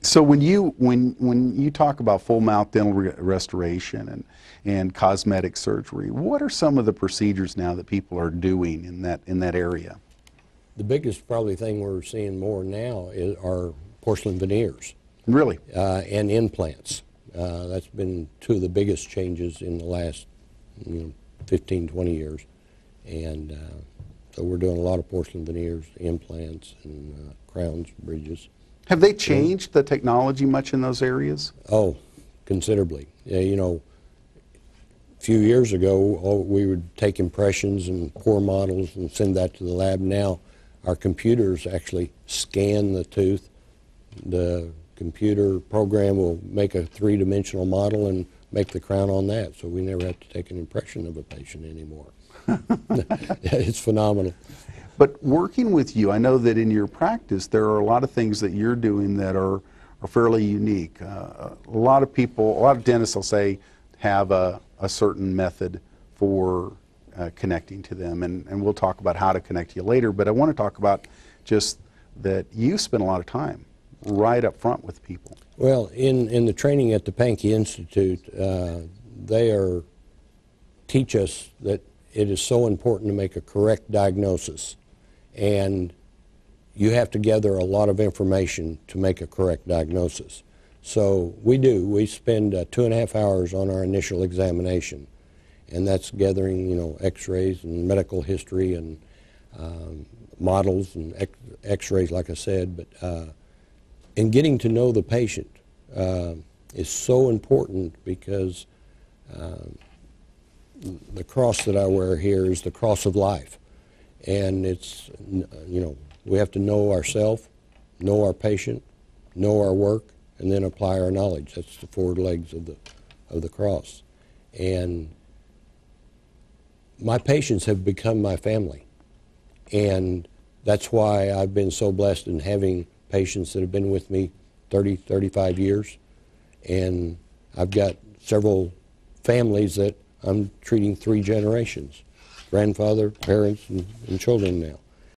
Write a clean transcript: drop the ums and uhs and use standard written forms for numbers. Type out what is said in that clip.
So when you talk about full mouth dental restoration and cosmetic surgery, what are some of the procedures now that people are doing in that area? The biggest probably thing we're seeing more now are porcelain veneers. Really? And implants. That's been two of the biggest changes in the last 15, 20 years. And so we're doing a lot of porcelain veneers, implants, and crowns, bridges. Have they changed the technology much in those areas? Oh, considerably. You know, a few years ago, we would take impressions and pour models and send that to the lab. Now, our computers actually scan the tooth. The computer program will make a three-dimensional model and make the crown on that, so we never have to take an impression of a patient anymore. It's phenomenal. But working with you, I know that in your practice there are a lot of things that you're doing that are fairly unique. A lot of people, a lot of dentists will say, have a certain method for connecting to them, and we'll talk about how to connect to you later, but I want to talk about just that you spend a lot of time right up front with people. Well, in the training at the Pankey Institute, they teach us that it is so important to make a correct diagnosis, and you have to gather a lot of information to make a correct diagnosis. So we spend 2.5 hours on our initial examination, and that's gathering, x-rays and medical history and models and x-rays, like I said, but and getting to know the patient is so important, because the cross that I wear here is the cross of life, and it's, we have to know ourselves, know our patient, know our work, and then apply our knowledge. That's the 4 legs of the cross. And my patients have become my family, and that's why I've been so blessed in having patients that have been with me 30, 35 years, and I've got several families that I'm treating 3 generations, grandfather, parents, and children now.